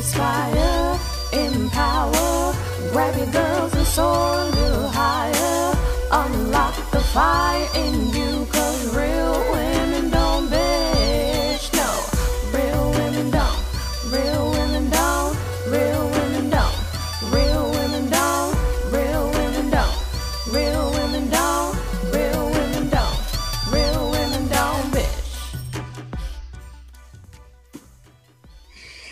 inspire, empower, grab your girls and soar a little higher. Unlock the fire in you, cause real women don't bitch, no. Real women don't, real women don't, real women don't, real women don't, real women don't, real women don't, real women don't, real women don't bitch.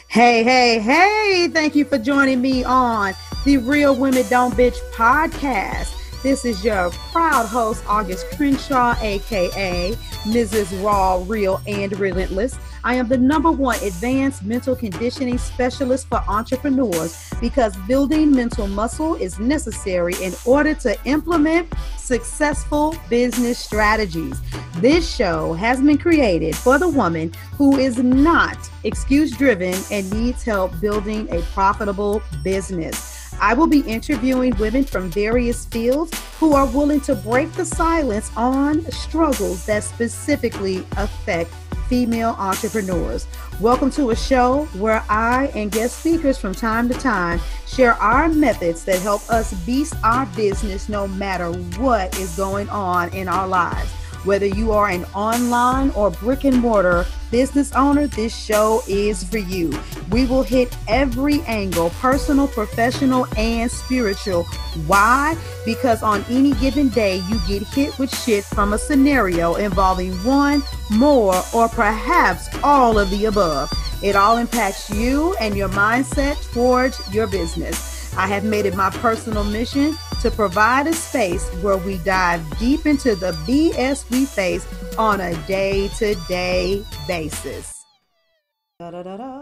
Hey, thank you for joining me on the Real Women Don't Bitch podcast. This is your proud host, August Crenshaw, aka Mrs. Raw, Real, and Relentless. I am the #1 advanced mental conditioning specialist for entrepreneurs because building mental muscle is necessary in order to implement successful business strategies. This show has been created for the woman who is not excuse-driven and needs help building a profitable business. I will be interviewing women from various fields who are willing to break the silence on struggles that specifically affect female entrepreneurs. Welcome to a show where I and guest speakers from time to time share our methods that help us beast our business no matter what is going on in our lives. Whether you are an online or brick and mortar business owner, this show is for you. We will hit every angle, personal, professional, and spiritual. Why? Because on any given day, you get hit with shit from a scenario involving one, more, or perhaps all of the above. It all impacts you and your mindset towards your business. I have made it my personal mission to provide a space where we dive deep into the BS we face on a day-to-day basis.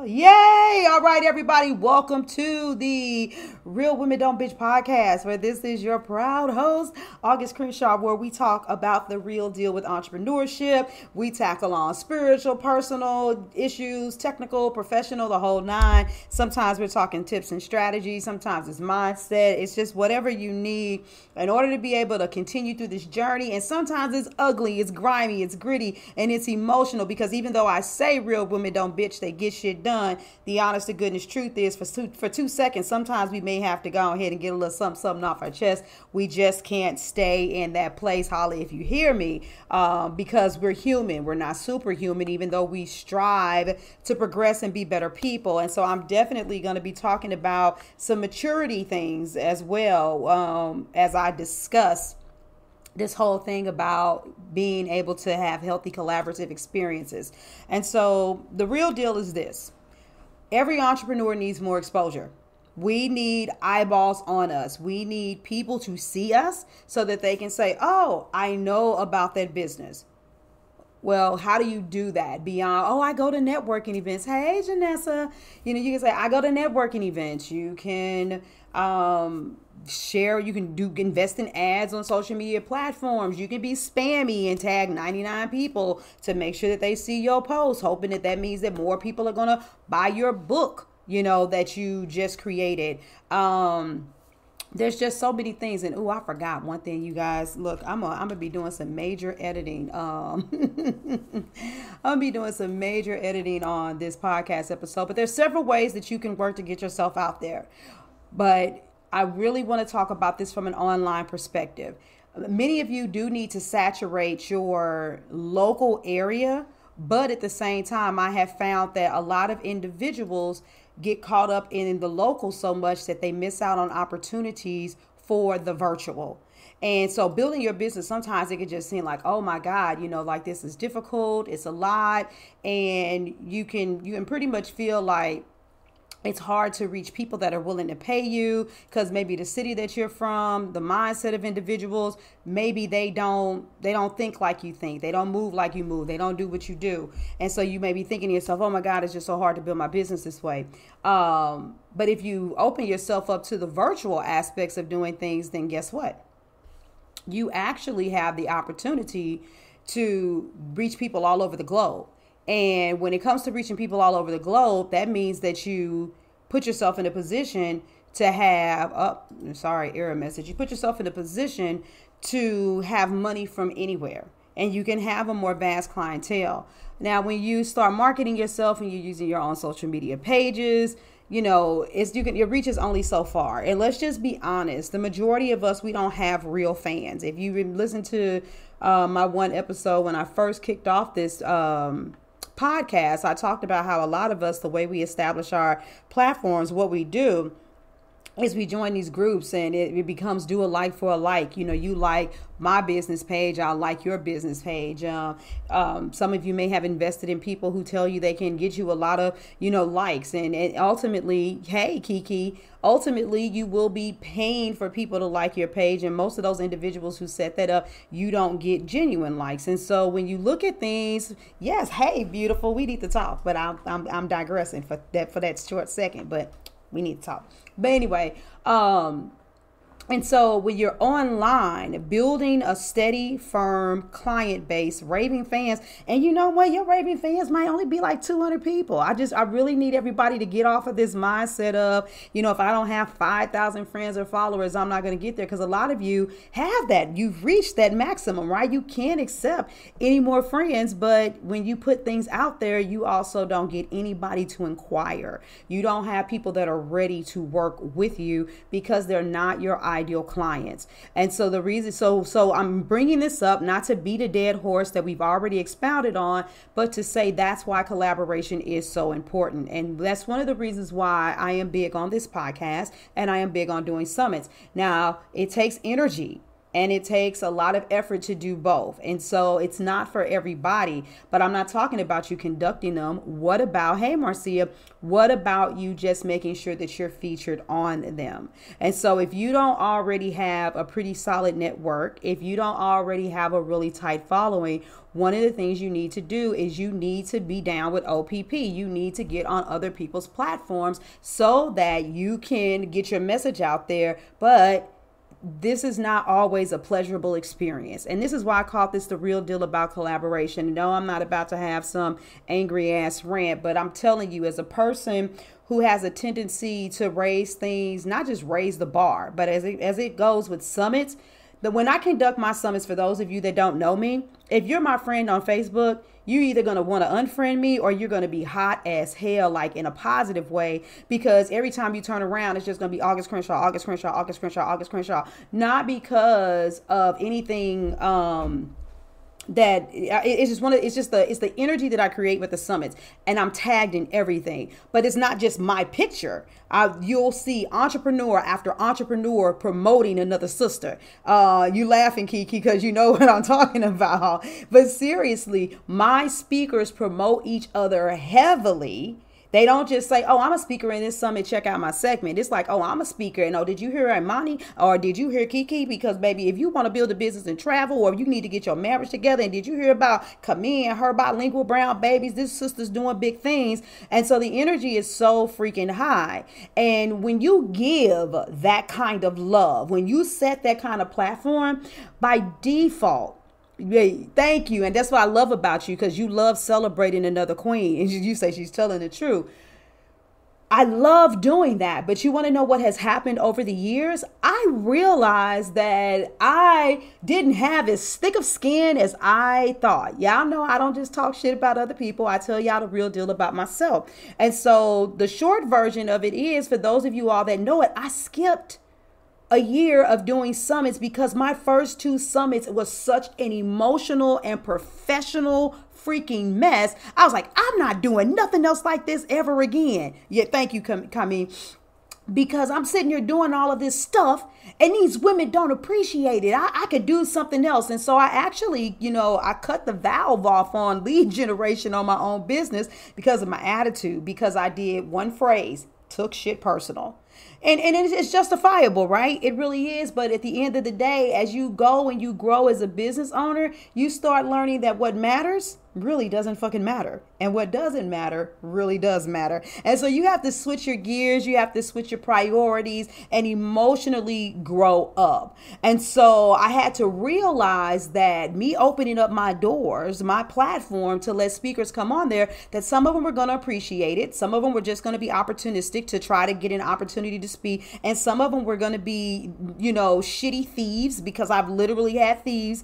Yay! All right, everybody, welcome to the Real Women Don't Bitch podcast, where this is your proud host, August Crenshaw, where we talk about the real deal with entrepreneurship. We tackle on spiritual, personal issues, technical, professional, the whole nine. Sometimes we're talking tips and strategies. Sometimes it's mindset. It's just whatever you need in order to be able to continue through this journey. And sometimes it's ugly, it's grimy, it's gritty, and it's emotional, because even though I say real women don't bitch, they get shit done. The honest to goodness truth is for 2 seconds, sometimes we may have to go ahead and get a little something off our chest. We just can't stay in that place, Holly, if you hear me, because we're human. We're not superhuman, even though we strive to progress and be better people. And so I'm definitely going to be talking about some maturity things as well, as I discuss this whole thing about being able to have healthy collaborative experiences. And so the real deal is this: every entrepreneur needs more exposure. We need eyeballs on us. We need people to see us so that they can say, oh, I know about that business. Well, how do you do that beyond, oh, I go to networking events? Hey, Janessa, you can say, I go to networking events. You can share, you can invest in ads on social media platforms. You can be spammy and tag 99 people to make sure that they see your post, hoping that means that more people are going to buy your book, that you just created. There's just so many things. And I forgot one thing, you guys. Look, I'm gonna be doing some major editing. I'm gonna be doing some major editing on this podcast episode. But there's several ways that you can work to get yourself out there. But I really want to talk about this from an online perspective. Many of you do need to saturate your local area, but at the same time, I have found that a lot of individuals get caught up in the local so much that they miss out on opportunities for the virtual. And so building your business, sometimes it can just seem like, oh my God, like this is difficult. It's a lot. And you can pretty much feel like it's hard to reach people that are willing to pay you, because maybe the city that you're from, the mindset of individuals, maybe they don't think like you think. They don't move like you move. They don't do what you do. And so you may be thinking to yourself, oh my God, it's just so hard to build my business this way. But if you open yourself up to the virtual aspects of doing things, then guess what? You actually have the opportunity to reach people all over the globe. And when it comes to reaching people all over the globe, that means that you put yourself in a position to have, error message. You put yourself in a position to have money from anywhere, and you can have a more vast clientele. Now, when you start marketing yourself and you're using your own social media pages, your reach is only so far. And let's just be honest. The majority of us, we don't have real fans. If you listen to my one episode when I first kicked off this podcast, I talked about how a lot of us, the way we establish our platforms, what we do is we join these groups and it becomes do a like for a like. You like my business page, I'll like your business page. Some of you may have invested in people who tell you they can get you a lot of, likes. And ultimately, hey, Kiki, ultimately you will be paying for people to like your page. And most of those individuals who set that up, you don't get genuine likes. And so when you look at things, yes, hey, beautiful, we need to talk. But I'm digressing for that short second. But we need to talk. But anyway, and so when you're online, building a steady, firm client base, raving fans, and you know what? Your raving fans might only be like 200 people. I really need everybody to get off of this mindset of, if I don't have 5,000 friends or followers, I'm not going to get there. Because a lot of you have that. You've reached that maximum, right? You can't accept any more friends. But when you put things out there, you also don't get anybody to inquire. You don't have people that are ready to work with you because they're not your ideal clients. And so the reason, so I'm bringing this up not to beat a dead horse that we've already expounded on, but to say that's why collaboration is so important. And that's one of the reasons why I am big on this podcast and I am big on doing summits. Now, it takes energy. And it takes a lot of effort to do both. And so it's not for everybody, but I'm not talking about you conducting them. What about, hey, Marcia, what about you just making sure that you're featured on them? And so if you don't already have a pretty solid network, if you don't already have a really tight following, one of the things you need to do is you need to be down with OPP. You need to get on other people's platforms so that you can get your message out there. But this is not always a pleasurable experience. And this is why I called this the real deal about collaboration. No, I'm not about to have some angry ass rant, but I'm telling you, as a person who has a tendency to raise things, not just raise the bar, but as it goes with summits, when I conduct my summits, for those of you that don't know me, if you're my friend on Facebook, you're either going to want to unfriend me or you're going to be hot as hell, like in a positive way, because every time you turn around, it's just going to be August Crenshaw, August Crenshaw, August Crenshaw, August Crenshaw. Not because of anything that it's the energy that I create with the summits, and I'm tagged in everything. But it's not just my picture. You'll see entrepreneur after entrepreneur promoting another sister. You laughing, Kiki, because you know what I'm talking about. But seriously, my speakers promote each other heavily. They don't just say, oh, I'm a speaker in this summit, check out my segment. It's like, oh, I'm a speaker. And oh, did you hear Imani? Or did you hear Kiki? Because baby, if you want to build a business and travel, or you need to get your marriage together, and did you hear about Camille and her bilingual brown babies? This sister's doing big things. And so the energy is so freaking high. And when you give that kind of love, when you set that kind of platform, by default, thank you. And that's what I love about you, because you love celebrating another queen. And you say she's telling the truth. I love doing that. But you want to know what has happened over the years? I realized that I didn't have as thick of skin as I thought. Y'all know I don't just talk shit about other people. I tell y'all the real deal about myself. And so the short version of it is, for those of you all that know it, I skipped a year of doing summits because my first two summits was such an emotional and professional freaking mess. I was like, I'm not doing nothing else like this ever again. Yeah, thank you, Camille. Because I'm sitting here doing all of this stuff and these women don't appreciate it. I could do something else. And so I actually, I cut the valve off on lead generation on my own business because of my attitude, because I did one phrase, took shit personal. And it's justifiable, right? It really is. But at the end of the day, as you go and you grow as a business owner, you start learning that what matters really doesn't fucking matter. And what doesn't matter really does matter. And so you have to switch your gears. You have to switch your priorities and emotionally grow up. And so I had to realize that me opening up my doors, my platform to let speakers come on there, that some of them were going to appreciate it. Some of them were just going to be opportunistic to try to get an opportunity to speak. And some of them were going to be, shitty thieves, because I've literally had thieves,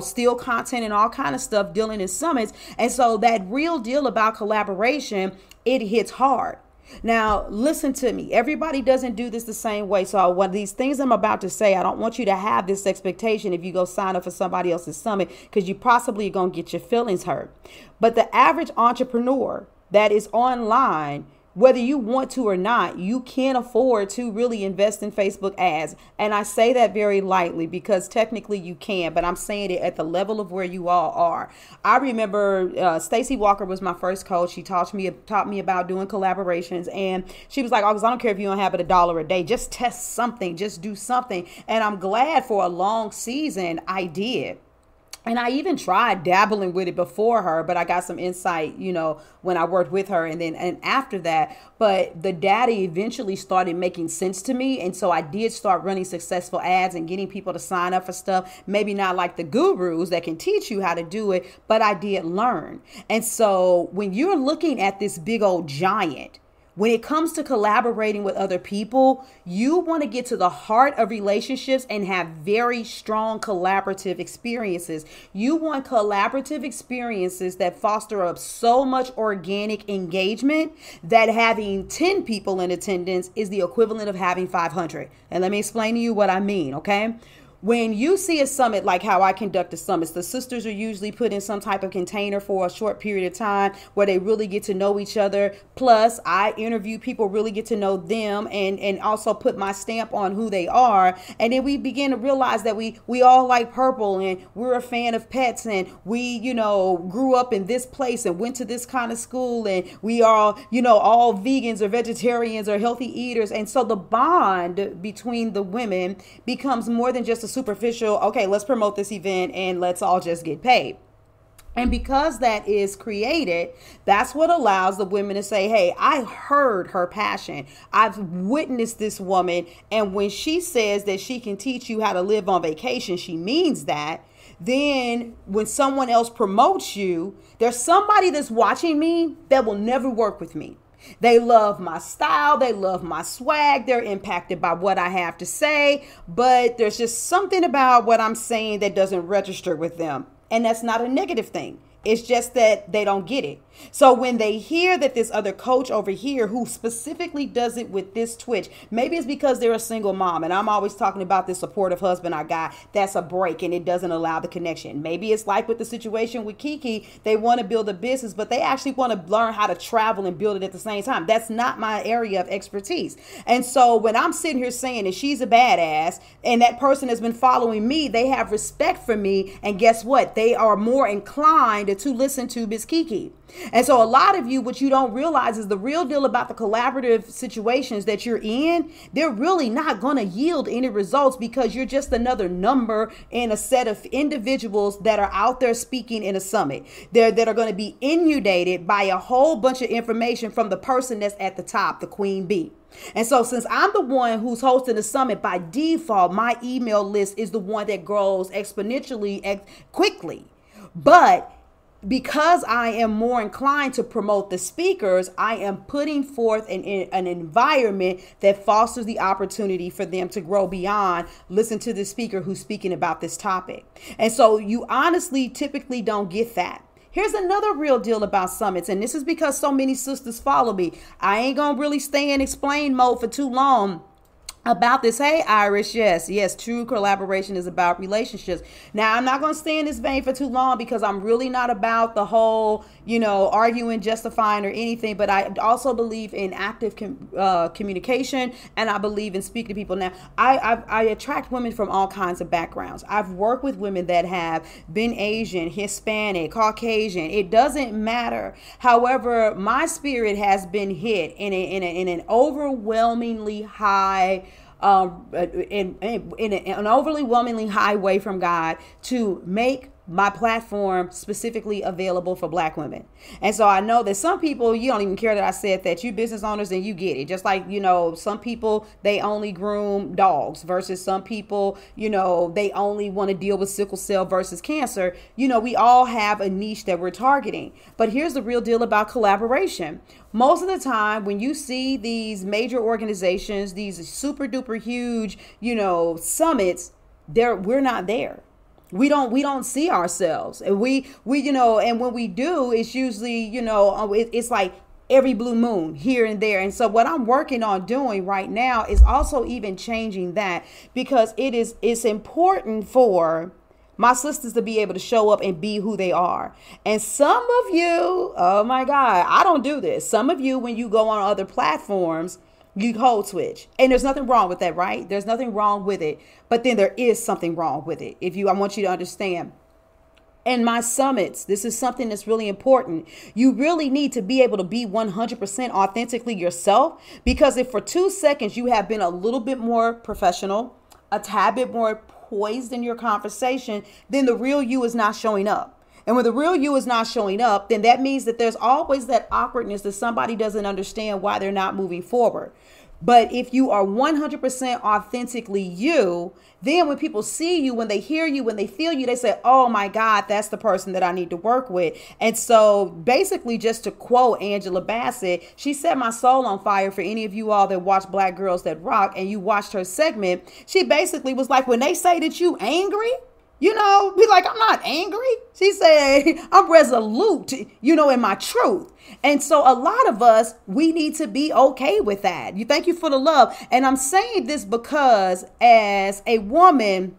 steal content and all kind of stuff dealing in summits. And so that real deal about collaboration, it hits hard. Now, listen to me. Everybody doesn't do this the same way. So what these things I'm about to say, I don't want you to have this expectation if you go sign up for somebody else's summit, because you possibly are going to get your feelings hurt. But the average entrepreneur that is online, whether you want to or not, you can't afford to really invest in Facebook ads. And I say that very lightly because technically you can, but I'm saying it at the level of where you all are. I remember Stacey Walker was my first coach. She taught me about doing collaborations. And she was like, "August, I don't care if you don't have it $1 a day. Just test something. Just do something." And I'm glad for a long season I did. And I even tried dabbling with it before her, but I got some insight, when I worked with her and after that. But the data eventually started making sense to me. And so I did start running successful ads and getting people to sign up for stuff. Maybe not like the gurus that can teach you how to do it, but I did learn. And so when you're looking at this big old giant, when it comes to collaborating with other people, you want to get to the heart of relationships and have very strong collaborative experiences. You want collaborative experiences that foster up so much organic engagement that having 10 people in attendance is the equivalent of having 500. And let me explain to you what I mean, okay? When you see a summit, like how I conduct the summits, the sisters are usually put in some type of container for a short period of time where they really get to know each other. Plus, I interview people, really get to know them, and also put my stamp on who they are. And then we begin to realize that we all like purple, and we're a fan of pets, and we, grew up in this place and went to this kind of school, and we are, all vegans or vegetarians or healthy eaters. And so the bond between the women becomes more than just a superficial, okay, let's promote this event and let's all just get paid. And because that is created, that's what allows the women to say, hey, I heard her passion. I've witnessed this woman. And when she says that she can teach you how to live on vacation, she means that. Then when someone else promotes you, there's somebody that's watching me that will never work with me. They love my style. They love my swag. They're impacted by what I have to say. But there's just something about what I'm saying that doesn't register with them. And that's not a negative thing. It's just that they don't get it. So when they hear that this other coach over here who specifically does it with this twitch, maybe it's because they're a single mom. And I'm always talking about this supportive husband I got. That's a break and it doesn't allow the connection. Maybe it's like with the situation with Kiki. They want to build a business, but they actually want to learn how to travel and build it at the same time. That's not my area of expertise. And so when I'm sitting here saying that she's a badass and that person has been following me, they have respect for me. And guess what? They are more inclined to listen to Miss Kiki. And so a lot of you, what you don't realize is the real deal about the collaborative situations that you're in, they're really not going to yield any results because you're just another number in a set of individuals that are out there speaking in a summit. That are going to be inundated by a whole bunch of information from the person that's at the top, the queen bee. And so since I'm the one who's hosting the summit, by default, my email list is the one that grows exponentially quickly. But because I am more inclined to promote the speakers, I am putting forth an environment that fosters the opportunity for them to grow beyond listen to the speaker who's speaking about this topic. And so you honestly typically don't get that. Here's another real deal about summits, and this is because so many sisters follow me. I ain't gonna really stay in explain mode for too long about this. Hey, Iris, yes, true collaboration is about relationships. Now, I'm not going to stay in this vein for too long because I'm really not about the whole, arguing, justifying or anything. But I also believe in active communication, and I believe in speaking to people. Now, I attract women from all kinds of backgrounds. I've worked with women that have been Asian, Hispanic, Caucasian. It doesn't matter. However, my spirit has been hit in an overwhelmingly high in an overwhelmingly high way from God to make my platform specifically available for Black women. And so I know that some people, you don't even care that I said that. You business owners and you get it. Just like, some people, they only groom dogs versus some people, they only want to deal with sickle cell versus cancer. We all have a niche that we're targeting. But here's the real deal about collaboration. Most of the time when you see these major organizations, these super duper huge, summits, we're not there. We don't see ourselves, and we and when we do, it's usually it's like every blue moon here and there. And so what I'm working on doing right now is also even changing that, because it's important for my sisters to be able to show up and be who they are. And some of you, oh my God, I don't do this. Some of you, when you go on other platforms, you code switch. And there's nothing wrong with that, right? There's nothing wrong with it. But then there is something wrong with it. I want you to understand. In my summits, this is something that's really important. You really need to be able to be 100% authentically yourself, because if for 2 seconds you have been a little bit more professional, a tad bit more poised in your conversation, then the real you is not showing up. And when the real you is not showing up, then that means that there's always that awkwardness that somebody doesn't understand why they're not moving forward. But if you are 100% authentically you, then when people see you, when they hear you, when they feel you, they say, oh my God, that's the person that I need to work with. And so basically, just to quote Angela Bassett, she set my soul on fire. For any of you all that watch Black Girls That Rock and you watched her segment, she basically was like, when they say that you angry, be like, I'm not angry. She said, I'm resolute, in my truth. And so a lot of us, we need to be okay with that. Thank you for the love. And I'm saying this because as a woman,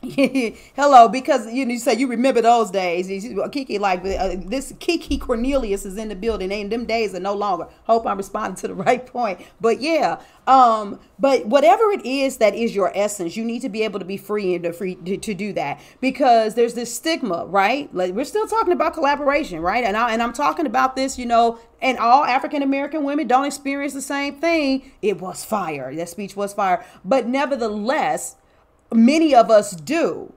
hello, because you say you remember those days. Kiki, this Kiki Cornelius is in the building, and them days are no longer. Hope I'm responding to the right point. But yeah, but whatever it is that is your essence, you need to be able to be free and to do that, because there's this stigma, right? Like, we're still talking about collaboration, right? And I'm talking about this, and all African American women don't experience the same thing. It was fire. That speech was fire, but nevertheless, many of us do.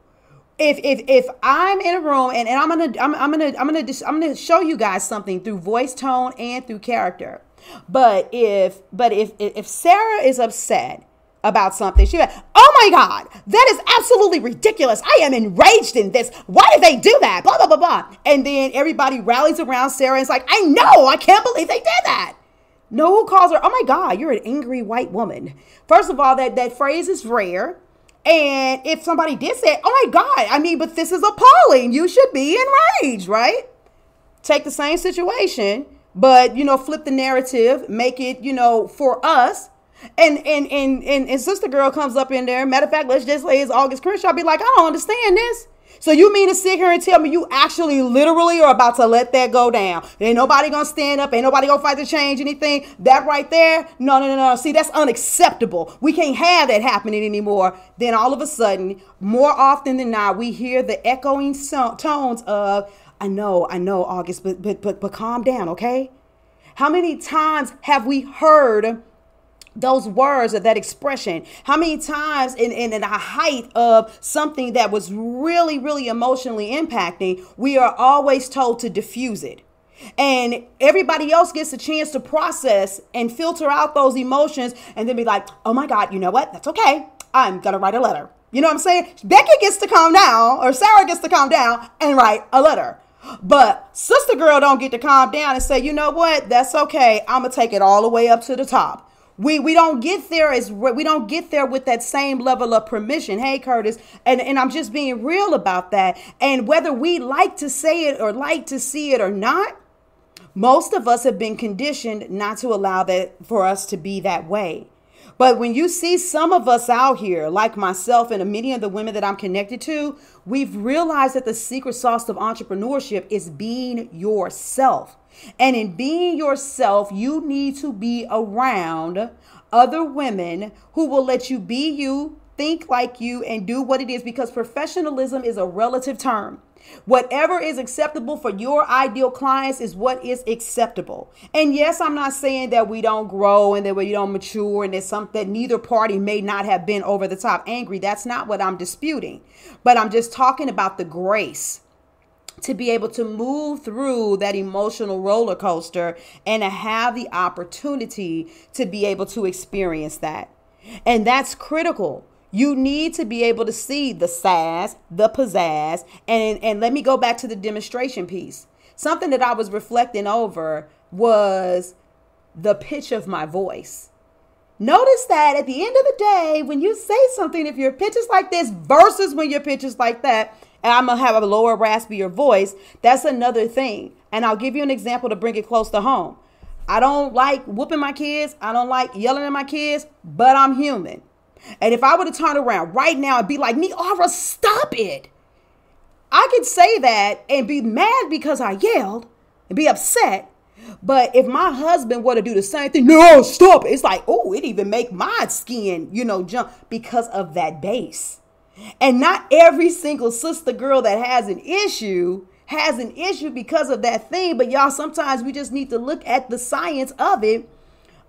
If I'm in a room and I'm gonna show you guys something through voice tone and through character. But if Sarah is upset about something, she's like, oh my God, that is absolutely ridiculous. I am enraged in this. Why did they do that? Blah, blah, blah, blah. And then everybody rallies around Sarah and it's like, I know, I can't believe they did that. No, who calls her, oh my God, you're an angry white woman. First of all, that phrase is rare. And if somebody did say, oh my God, but this is appalling. You should be enraged, right? Take the same situation, but, flip the narrative, make it, for us. And sister girl comes up in there. Matter of fact, let's just say it's August Crenshaw. Be like, I don't understand this. So you mean to sit here and tell me you actually literally are about to let that go down? Ain't nobody gonna stand up. Ain't nobody gonna fight to change anything. That right there? No. See, that's unacceptable. We can't have that happening anymore. Then all of a sudden, more often than not, we hear the echoing tones of, I know, August, but calm down, okay? How many times have we heard those words or that expression? How many times in the height of something that was really, really emotionally impacting, we are always told to diffuse it. And everybody else gets a chance to process and filter out those emotions and then be like, oh my God, you know what? That's okay. I'm going to write a letter. You know what I'm saying? Becky gets to calm down, or Sarah gets to calm down and write a letter. But sister girl don't get to calm down and say, you know what? That's okay. I'm going to take it all the way up to the top. We don't get there with that same level of permission. Hey, Curtis. And I'm just being real about that. And whether we like to say it or like to see it or not, most of us have been conditioned not to allow that for us to be that way. But when you see some of us out here, like myself and many of the women that I'm connected to, we've realized that the secret sauce of entrepreneurship is being yourself. And in being yourself, you need to be around other women who will let you be you, think like you, and do what it is, because professionalism is a relative term. Whatever is acceptable for your ideal clients is what is acceptable. And yes, I'm not saying that we don't grow and that we don't mature and that neither party may not have been over the top angry. That's not what I'm disputing. But I'm just talking about the grace to be able to move through that emotional roller coaster and to have the opportunity to be able to experience that. And that's critical. You need to be able to see the sass, the pizzazz, and let me go back to the demonstration piece. Something that I was reflecting over was the pitch of my voice. Notice that at the end of the day, when you say something, if your pitch is like this versus when your pitch is like that, and I'm going to have a lower, raspier voice, that's another thing. And I'll give you an example to bring it close to home. I don't like whooping my kids. I don't like yelling at my kids, but I'm human. And if I were to turn around right now and be like, Niara, stop it. I could say that and be mad because I yelled and be upset. But if my husband were to do the same thing, no, stop it. It's like, oh, it even make my skin, jump because of that base. And not every single sister girl that has an issue because of that thing. But y'all, sometimes we just need to look at the science of it.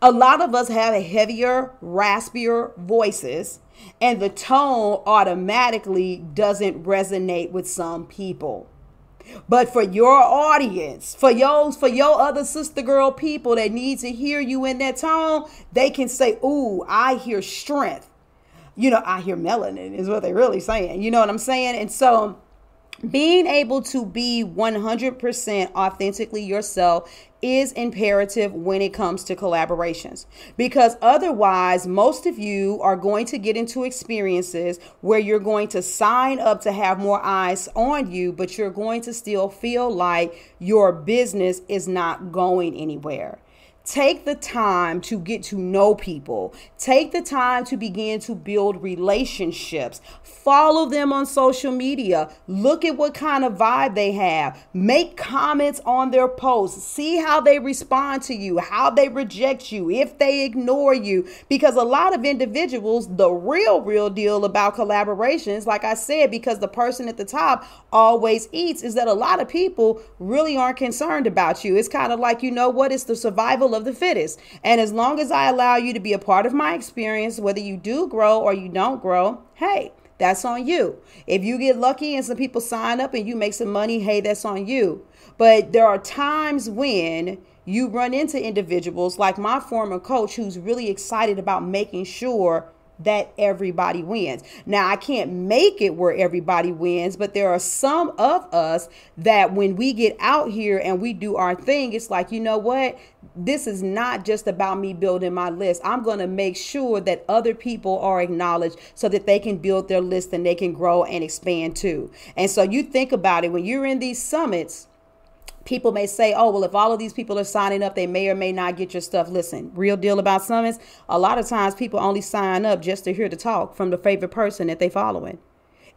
A lot of us have a heavier, raspier voices, and the tone automatically doesn't resonate with some people. But for your audience, for your other sister girl people that need to hear you in that tone, they can say, ooh, I hear strength. I hear melanin is what they're really saying. You know what I'm saying? And so being able to be 100% authentically yourself is imperative when it comes to collaborations, because otherwise most of you are going to get into experiences where you're going to sign up to have more eyes on you, but you're going to still feel like your business is not going anywhere. Take the time to get to know people. Take the time to begin to build relationships. Follow them on social media. Look at what kind of vibe they have. Make comments on their posts. See how they respond to you, how they reject you, if they ignore you. Because a lot of individuals, the real deal about collaborations, like I said, because the person at the top always eats, is that a lot of people really aren't concerned about you. It's kind of like, it's the survival of the fittest. And as long as I allow you to be a part of my experience, whether you do grow or you don't grow, hey, that's on you. If you get lucky and some people sign up and you make some money, hey, that's on you. But there are times when you run into individuals like my former coach who's really excited about making sure that everybody wins. Now, I can't make it where everybody wins, but there are some of us that when we get out here and we do our thing, it's like, you know what? This is not just about me building my list. I'm going to make sure that other people are acknowledged so that they can build their list and they can grow and expand too. And so you think about it, when you're in these summits, people may say, oh, well, if all of these people are signing up, they may or may not get your stuff. Listen, real deal about summits. A lot of times people only sign up just to hear the talk from the favorite person that they following.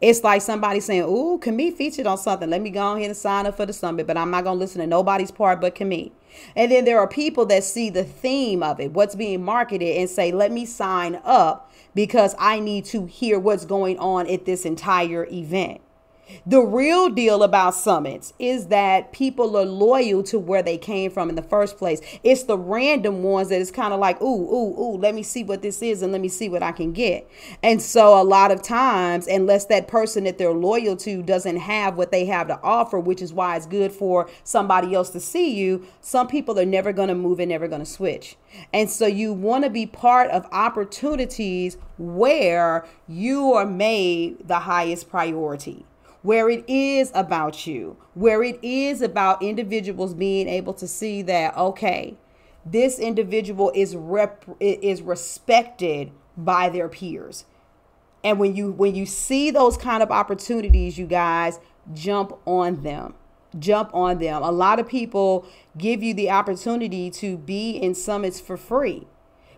It's like somebody saying, ooh, Camille featured on something. Let me go ahead and sign up for the summit, but I'm not going to listen to nobody's part but Camille. And then there are people that see the theme of it, what's being marketed, and say, let me sign up because I need to hear what's going on at this entire event. The real deal about summits is that people are loyal to where they came from in the first place. It's the random ones that is kind of like, ooh, let me see what this is and let me see what I can get. And so a lot of times, unless that person that they're loyal to doesn't have what they have to offer, which is why it's good for somebody else to see you, some people are never going to move and never going to switch. And so you want to be part of opportunities where you are made the highest priority, where it is about you, where it is about individuals being able to see that, okay, this individual is respected by their peers. And when you see those kind of opportunities, you guys, jump on them. Jump on them. A lot of people give you the opportunity to be in summits for free.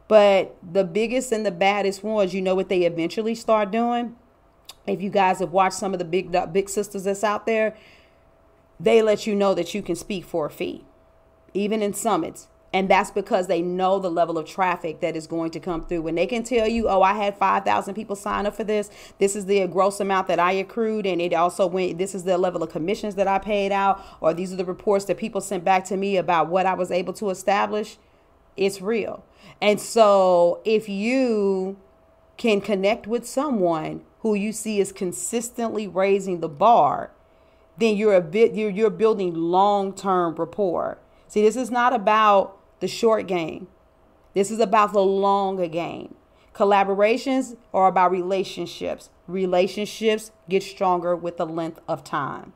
But the biggest and the baddest ones, you know what they eventually start doing? If you guys have watched some of the big sisters that's out there, they let you know that you can speak for a fee, even in summits. And that's because they know the level of traffic that is going to come through. When they can tell you, oh, I had 5,000 people sign up for this. This is the gross amount that I accrued. And it also went, this is the level of commissions that I paid out. Or these are the reports that people sent back to me about what I was able to establish. It's real. And so if you can connect with someone who you see is consistently raising the bar, then you're building long-term rapport. See, this is not about the short game. This is about the longer game. Collaborations are about relationships. Relationships get stronger with the length of time.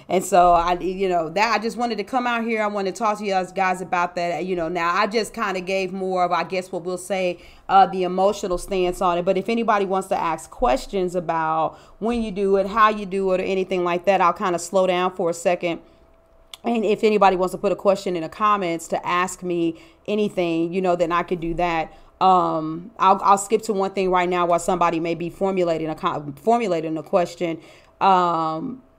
And so I just wanted to come out here. I want to talk to you guys about that. Now I just kind of gave more of, I guess what we'll say, the emotional stance on it. But if anybody wants to ask questions about when you do it, how you do it, or anything like that, I'll kind of slow down for a second And if anybody wants to put a question in the comments to ask me anything, then I could do that. I'll skip to one thing right now while somebody may be formulating a question.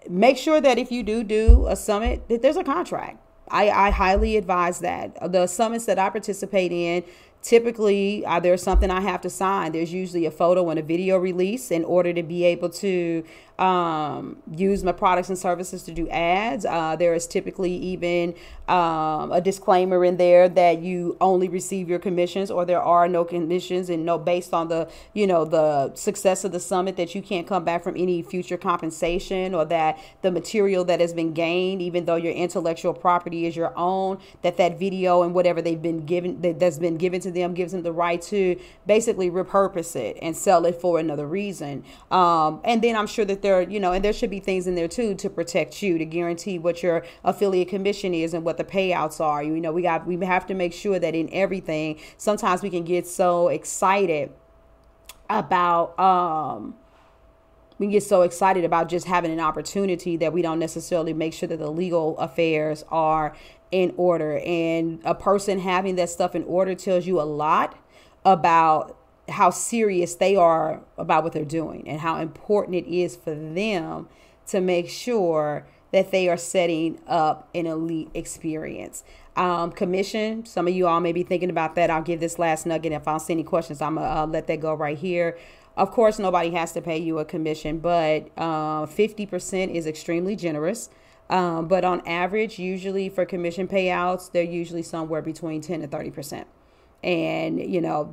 Make sure that if you do a summit, that there's a contract. I highly advise that. The summits that I participate in, typically, there's something I have to sign. There's usually a photo and a video release in order to be able to use my products and services to do ads. There is typically even a disclaimer in there that you only receive your commissions, or there are no commissions, and based on the success of the summit, that you can't come back from any future compensation, or that the material that has been gained, even though your intellectual property is your own, that video and whatever that's been given to them gives them the right to basically repurpose it and sell it for another reason. And then I'm sure that and there should be things in there too to protect you, to guarantee what your affiliate commission is and what the payouts are. We have to make sure that in everything, sometimes we can get so excited about just having an opportunity that we don't necessarily make sure that the legal affairs are in order. And a person having that stuff in order tells you a lot about how serious they are about what they're doing and how important it is for them to make sure that they are setting up an elite experience. Commission, some of you all may be thinking about that. I'll give this last nugget. If I don't see any questions, I'm gonna let that go right here. Of course, nobody has to pay you a commission, but 50% is extremely generous. But on average, usually for commission payouts, they're usually somewhere between 10 to 30%. And,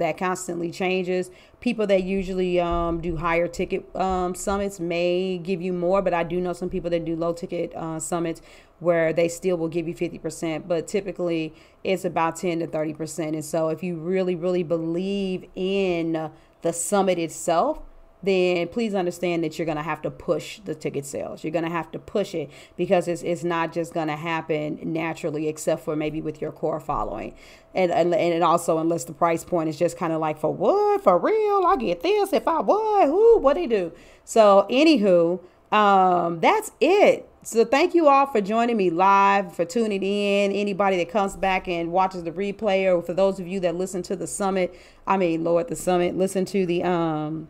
that constantly changes. People that usually do higher ticket summits may give you more, but I do know some people that do low ticket summits where they still will give you 50%, but typically it's about 10 to 30%. And so if you really, really believe in the summit itself, then please understand that you're going to have to push the ticket sales. You're going to have to push it, because it's not just going to happen naturally, except for maybe with your core following. And also, unless the price point is just kind of like, for what? For real? I get this if I would. What they do? So anywho, that's it. So thank you all for joining me live, for tuning in. Anybody that comes back and watches the replay, or for those of you that listen to the summit, listen to the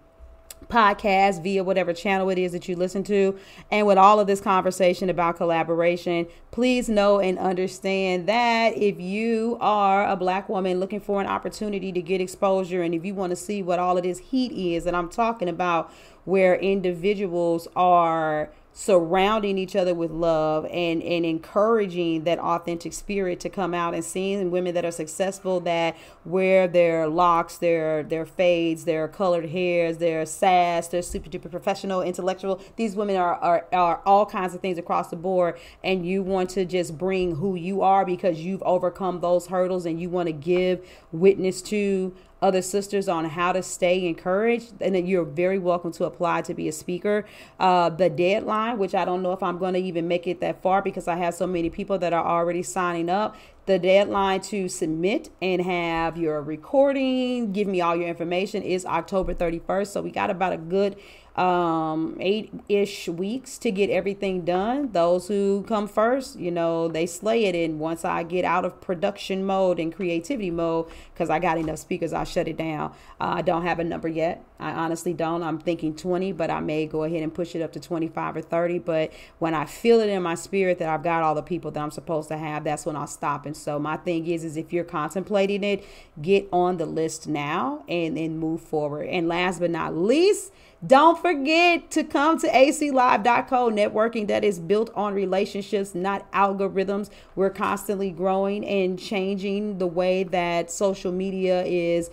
podcast via whatever channel it is that you listen to. And with all of this conversation about collaboration, please know and understand that if you are a Black woman looking for an opportunity to get exposure, and if you want to see what all of this heat is that I'm talking about, where individuals are surrounding each other with love and encouraging that authentic spirit to come out, and seeing women that are successful, that wear their locks, their fades, their colored hairs, their sass, their super duper professional, intellectual. These women are all kinds of things across the board, and you want to just bring who you are because you've overcome those hurdles, and you want to give witness to other sisters on how to stay encouraged, and then you're very welcome to apply to be a speaker. The deadline, which I don't know if I'm going to even make it that far because I have so many people that are already signing up. The deadline to submit and have your recording, give me all your information, is October 31st. So we got about a good 8-ish weeks to get everything done. Those who come first, they slay it. And once I get out of production mode and creativity mode, because I got enough speakers, I'll shut it down. I don't have a number yet. I honestly don't. I'm thinking 20, but I may go ahead and push it up to 25 or 30. But when I feel it in my spirit that I've got all the people that I'm supposed to have, that's when I'll stop. And so my thing is if you're contemplating it, get on the list now and then move forward. And last but not least, don't forget to come to ACLIVE.co, networking that is built on relationships, not algorithms. We're constantly growing and changing the way that social media is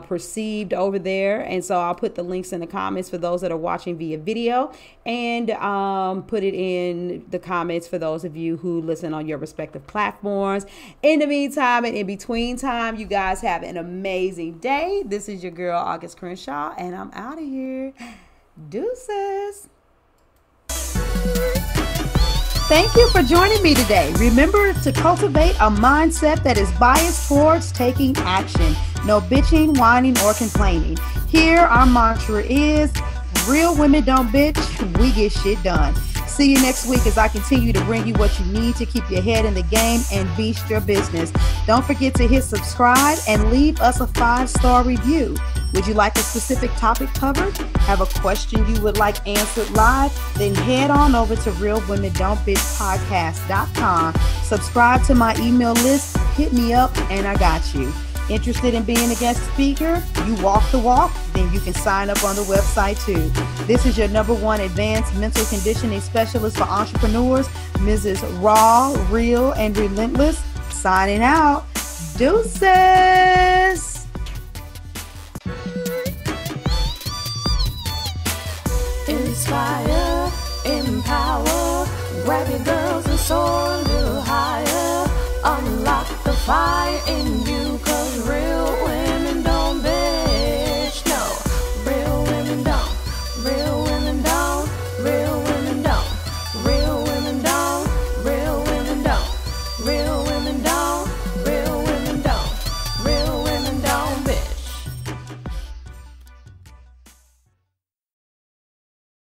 perceived over there. And so I'll put the links in the comments for those that are watching via video, and put it in the comments for those of you who listen on your respective platforms. In the meantime and in between time, you guys have an amazing day. This is your girl, August Crenshaw, and I'm out of here. Deuces. Thank you for joining me today. Remember to cultivate a mindset that is biased towards taking action. No bitching, whining, or complaining. Here, our mantra is, real women don't bitch, we get shit done. See you next week as I continue to bring you what you need to keep your head in the game and beast your business. Don't forget to hit subscribe and leave us a 5-star review. Would you like a specific topic covered? Have a question you would like answered live? Then head on over to realwomendon'tbitchpodcast.com. Subscribe to my email list, hit me up, and I got you. Interested in being a guest speaker? You walk the walk? Then you can sign up on the website too. This is your #1 advanced mental conditioning specialist for entrepreneurs, Mrs. Raw, Real, and Relentless. Signing out. Deuces. Inspire, empower, grab your girls and soar a little higher. Unlock the fire in